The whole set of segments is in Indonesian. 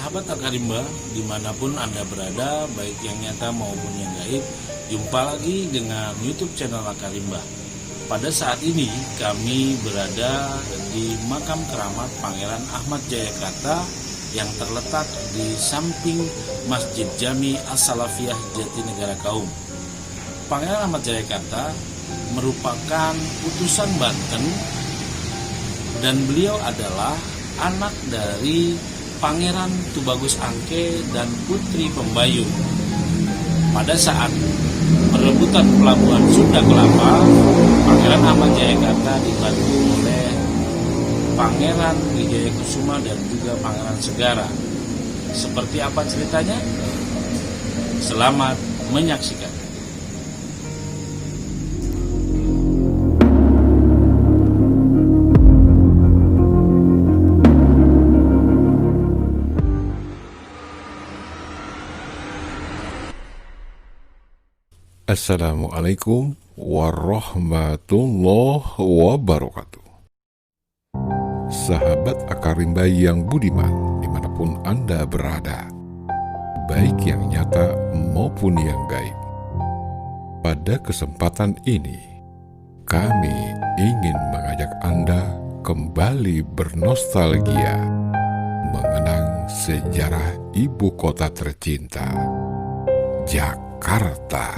Sahabat Akarimba, dimanapun Anda berada, baik yang nyata maupun yang gaib, jumpa lagi dengan YouTube channel Akarimba. Pada saat ini kami berada di makam keramat Pangeran Ahmad Jayakarta yang terletak di samping Masjid Jami As-Salafiyah Jatinegara Kaum. Pangeran Ahmad Jayakarta merupakan utusan Banten dan beliau adalah anak dari Pangeran Tubagus Angke dan Putri Pembayun. Pada saat perebutan pelabuhan Sunda Kelapa, Pangeran Ahmad Jayakarta dibantu oleh Pangeran Wijaya Kusuma dan juga Pangeran Segara. Seperti apa ceritanya? Selamat menyaksikan. Assalamualaikum warahmatullahi wabarakatuh. Sahabat Akarimba yang budiman dimanapun Anda berada, baik yang nyata maupun yang gaib. Pada kesempatan ini, kami ingin mengajak Anda kembali bernostalgia, mengenang sejarah ibu kota tercinta, Jakarta,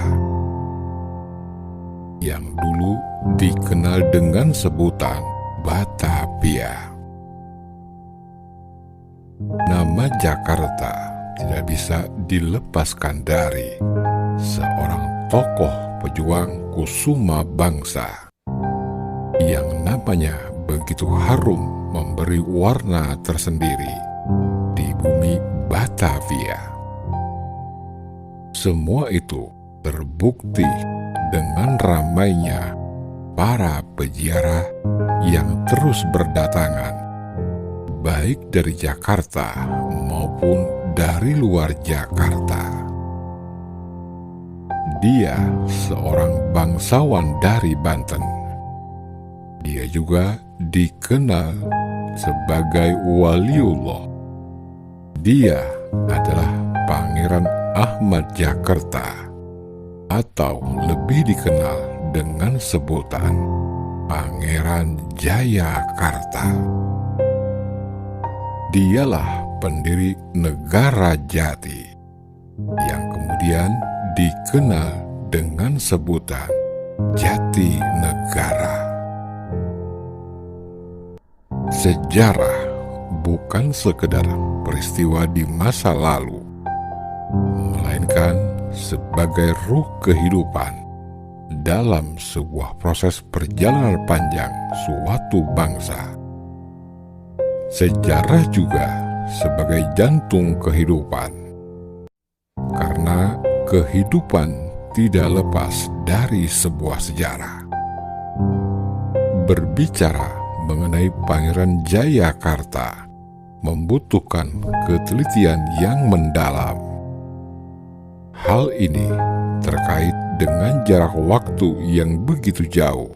yang dulu dikenal dengan sebutan Batavia. Nama Jakarta tidak bisa dilepaskan dari seorang tokoh pejuang kusuma bangsa yang namanya begitu harum memberi warna tersendiri di bumi Batavia. Semua itu terbukti dengan ramainya para peziarah yang terus berdatangan, baik dari Jakarta maupun dari luar Jakarta. Dia seorang bangsawan dari Banten. Dia juga dikenal sebagai Waliullah. Dia adalah Pangeran Ahmad Jayakarta, atau lebih dikenal dengan sebutan Pangeran Jayakarta. Dialah pendiri negara Jati yang kemudian dikenal dengan sebutan Jatinegara. Sejarah bukan sekedar peristiwa di masa lalu, melainkan sebagai ruh kehidupan dalam sebuah proses perjalanan panjang suatu bangsa. Sejarah juga sebagai jantung kehidupan, karena kehidupan tidak lepas dari sebuah sejarah. Berbicara mengenai Pangeran Jayakarta membutuhkan ketelitian yang mendalam. Hal ini terkait dengan jarak waktu yang begitu jauh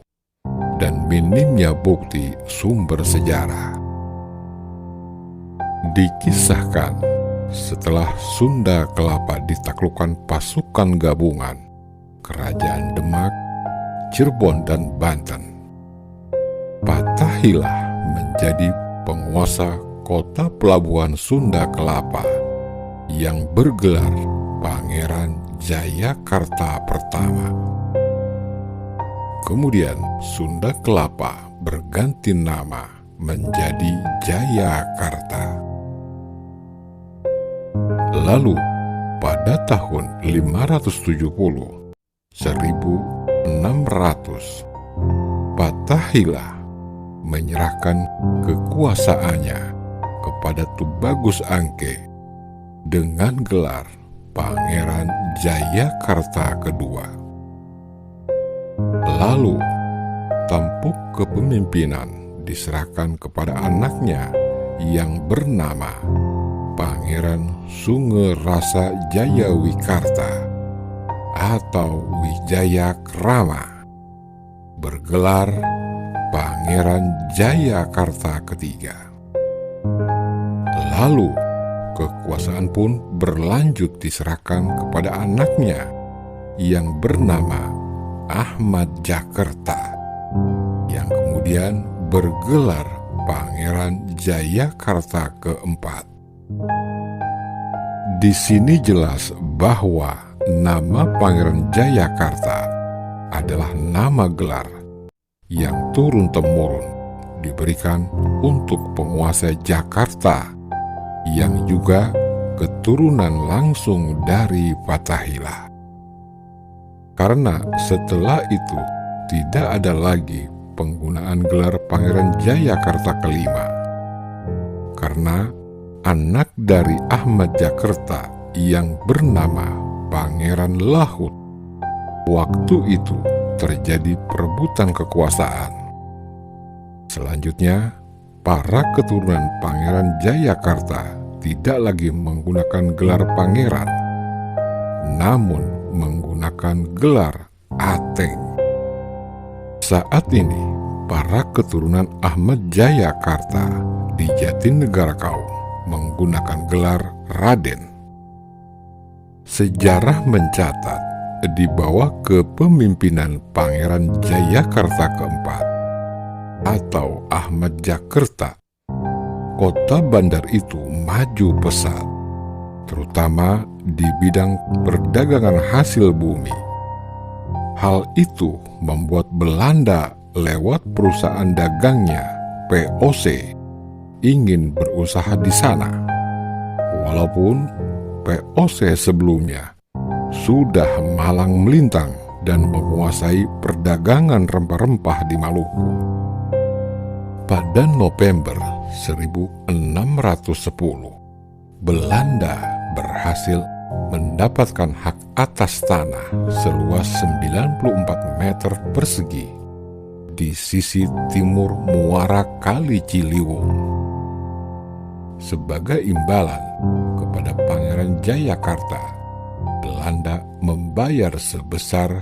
dan minimnya bukti sumber sejarah. Dikisahkan setelah Sunda Kelapa ditaklukkan pasukan gabungan Kerajaan Demak, Cirebon, dan Banten, Fathaillah menjadi penguasa kota pelabuhan Sunda Kelapa yang bergelar Pangeran Jayakarta pertama. Kemudian Sunda Kelapa berganti nama menjadi Jayakarta. Lalu pada tahun 570, 1600, Fathaillah menyerahkan kekuasaannya kepada Tubagus Angke dengan gelar Pangeran Jayakarta kedua. Lalu, tampuk kepemimpinan diserahkan kepada anaknya yang bernama Pangeran Sungerasa Jayawikarta atau Wijayakrama, bergelar Pangeran Jayakarta ketiga. Lalu, kekuasaan pun berlanjut diserahkan kepada anaknya yang bernama Ahmad Jakarta, yang kemudian bergelar Pangeran Jayakarta keempat. Di sini jelas bahwa nama Pangeran Jayakarta adalah nama gelar yang turun-temurun diberikan untuk penguasa Jakarta yang juga keturunan langsung dari Fathaillah. Karena setelah itu tidak ada lagi penggunaan gelar Pangeran Jayakarta kelima, karena anak dari Ahmad Jakarta yang bernama Pangeran Lahut waktu itu terjadi perebutan kekuasaan. Selanjutnya, para keturunan Pangeran Jayakarta tidak lagi menggunakan gelar pangeran, namun menggunakan gelar Ateng. Saat ini, para keturunan Ahmad Jayakarta di Jatinegara Kaum menggunakan gelar Raden. Sejarah mencatat di bawah kepemimpinan Pangeran Jayakarta keempat atau Ahmad Jakarta, kota bandar itu maju pesat, terutama di bidang perdagangan hasil bumi. Hal itu membuat Belanda lewat perusahaan dagangnya POC ingin berusaha di sana. Walaupun POC sebelumnya sudah malang melintang dan menguasai perdagangan rempah-rempah di Maluku. Pada November 1610, Belanda berhasil mendapatkan hak atas tanah seluas 94 meter persegi di sisi timur muara Kali Ciliwung. Sebagai imbalan kepada Pangeran Jayakarta, Belanda membayar sebesar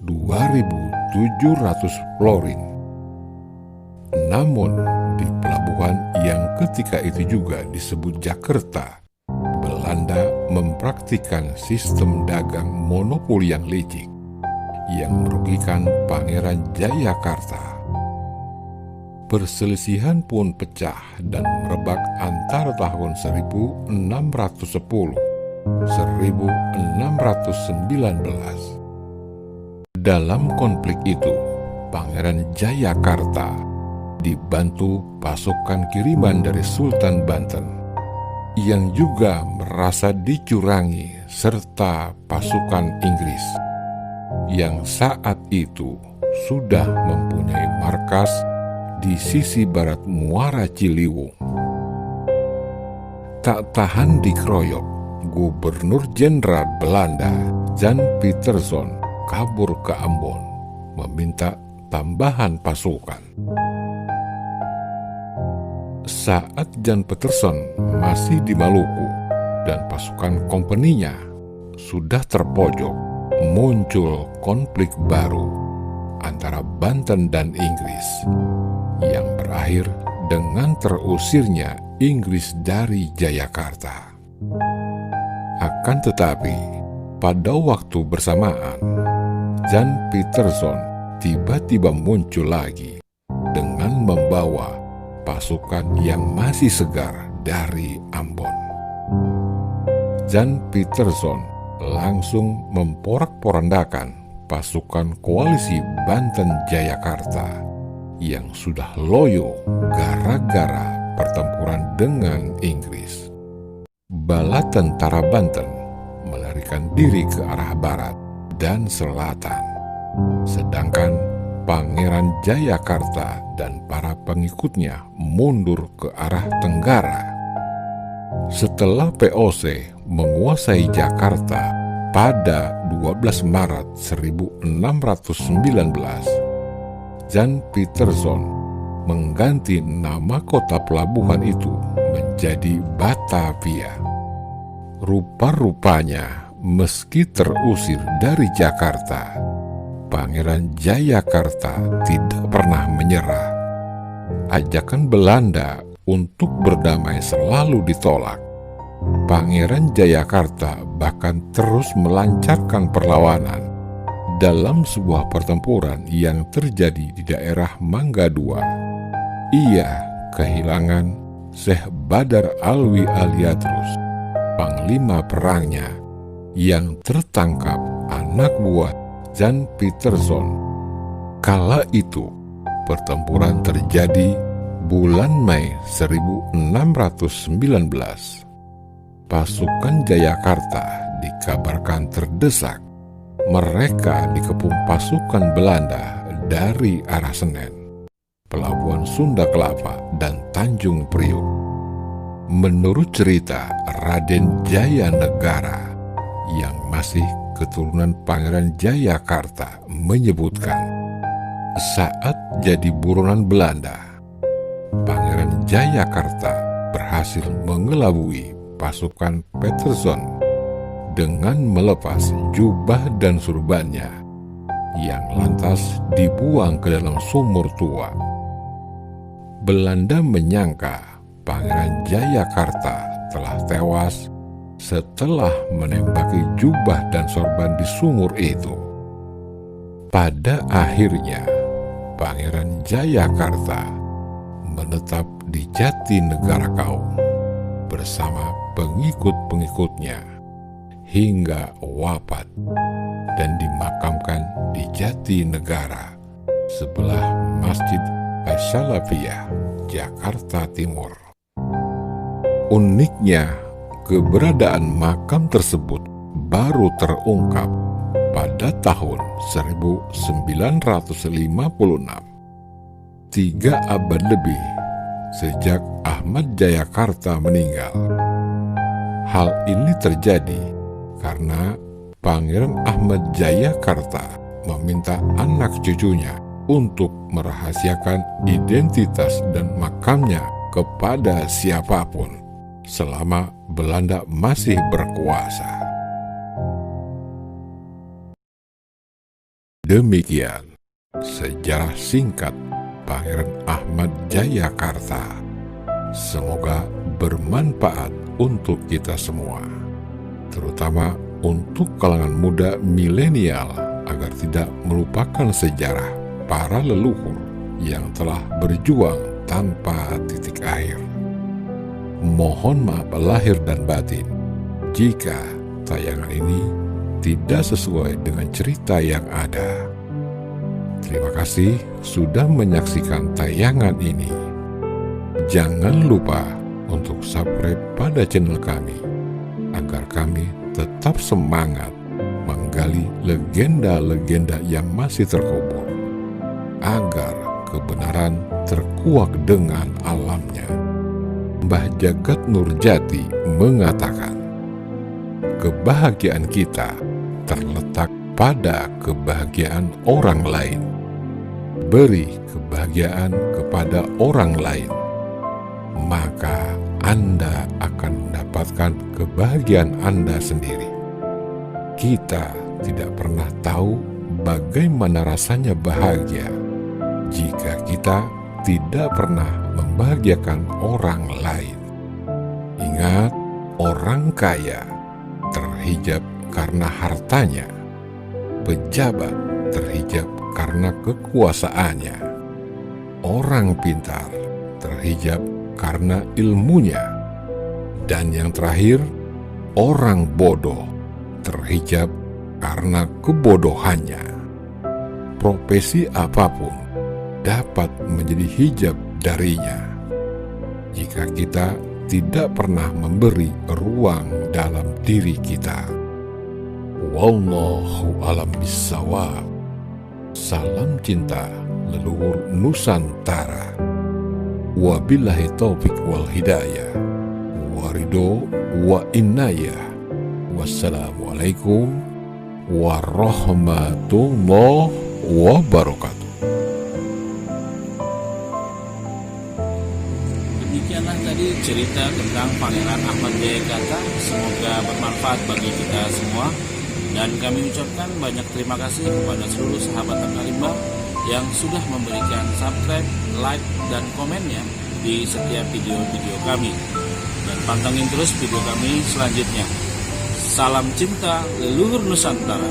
2.700 florin. Namun di pelabuhan yang ketika itu juga disebut Jakarta, Belanda mempraktikkan sistem dagang monopoli yang licik yang merugikan Pangeran Jayakarta. Perselisihan pun pecah dan merebak antara tahun 1610-1619. Dalam konflik itu, Pangeran Jayakarta dibantu pasukan kiriman dari Sultan Banten yang juga merasa dicurangi serta pasukan Inggris yang saat itu sudah mempunyai markas di sisi barat muara Ciliwung. Tak tahan dikeroyok, Gubernur Jenderal Belanda Jan Pieterszoon kabur ke Ambon meminta tambahan pasukan. Saat Jan Pieterszoon masih di Maluku dan pasukan kompeninya sudah terpojok, muncul konflik baru antara Banten dan Inggris yang berakhir dengan terusirnya Inggris dari Jayakarta. Akan tetapi, pada waktu bersamaan, Jan Pieterszoon tiba-tiba muncul lagi dengan membawa pasukan yang masih segar dari Ambon. Jan Pieterszoon langsung memporak-porandakan pasukan koalisi Banten Jayakarta yang sudah loyo gara-gara pertempuran dengan Inggris. Bala tentara Banten melarikan diri ke arah barat dan selatan, sedangkan Pangeran Jayakarta dan para pengikutnya mundur ke arah tenggara. Setelah POC menguasai Jakarta pada 12 Maret 1619, Jan Pieterszoon mengganti nama kota pelabuhan itu menjadi Batavia. Rupa-rupanya, meski terusir dari Jakarta, Pangeran Jayakarta tidak pernah menyerah. Ajakan Belanda untuk berdamai selalu ditolak, Pangeran Jayakarta bahkan terus melancarkan perlawanan dalam sebuah pertempuran yang terjadi di daerah Mangga II. Ia kehilangan Syekh Badar Alwi Aliatrus, panglima perangnya, yang tertangkap anak buah Jan Pieterszoon. Kala itu, pertempuran terjadi bulan Mei 1619. Pasukan Jayakarta dikabarkan terdesak. Mereka dikepung pasukan Belanda dari arah Senen, Pelabuhan Sunda Kelapa, dan Tanjung Priuk. Menurut cerita Raden Jayanegara yang masih keturunan Pangeran Jayakarta menyebutkan, saat jadi buronan Belanda, Pangeran Jayakarta berhasil mengelabui pasukan Pieterszoon dengan melepas jubah dan surbannya yang lantas dibuang ke dalam sumur tua. Belanda menyangka Pangeran Jayakarta telah tewas setelah menembaki jubah dan sorban di sumur itu. Pada akhirnya, Pangeran Jayakarta menetap di Jatinegara Kaum bersama pengikut-pengikutnya hingga wafat dan dimakamkan di Jatinegara sebelah Masjid Asy-Syafi'iyah, Jakarta Timur. Uniknya, keberadaan makam tersebut baru terungkap pada tahun 1956, 3 abad lebih sejak Ahmad Jayakarta meninggal. Hal ini terjadi karena Pangeran Ahmad Jayakarta meminta anak cucunya untuk merahasiakan identitas dan makamnya kepada siapapun selama Belanda masih berkuasa. Demikian sejarah singkat Pangeran Ahmad Jayakarta. Semoga bermanfaat untuk kita semua, terutama untuk kalangan muda milenial, agar tidak melupakan sejarah para leluhur yang telah berjuang tanpa titik akhir. Mohon maaf lahir dan batin jika tayangan ini tidak sesuai dengan cerita yang ada. Terima kasih sudah menyaksikan tayangan ini. Jangan lupa untuk subscribe pada channel kami, agar kami tetap semangat menggali legenda-legenda yang masih terkubur, agar kebenaran terkuak dengan alamnya. Mbah Jagat Nurjati mengatakan, kebahagiaan kita terletak pada kebahagiaan orang lain. Beri kebahagiaan kepada orang lain, maka Anda akan mendapatkan kebahagiaan Anda sendiri. Kita tidak pernah tahu bagaimana rasanya bahagia jika kita tidak pernah membahagiakan orang lain. Ingat, orang kaya terhijab karena hartanya, pejabat terhijab karena kekuasaannya, orang pintar terhijab karena ilmunya, dan yang terakhir, orang bodoh terhijab karena kebodohannya. Profesi apapun dapat menjadi hijab darinya jika kita tidak pernah memberi ruang dalam diri kita. Wallahu a'lam bishawab. Salam cinta leluhur Nusantara. Wabillahi taufik wal hidayah, warido wa inayah. Wassalamualaikum warahmatullahi wabarakatuh. Demikianlah tadi cerita tentang Pangeran Ahmad Jayakarta. Semoga bermanfaat bagi kita semua. Dan kami ucapkan banyak terima kasih kepada seluruh sahabat Akarimba yang sudah memberikan subscribe, like, dan komennya di setiap video-video kami. Dan pantengin terus video kami selanjutnya. Salam cinta leluhur Nusantara.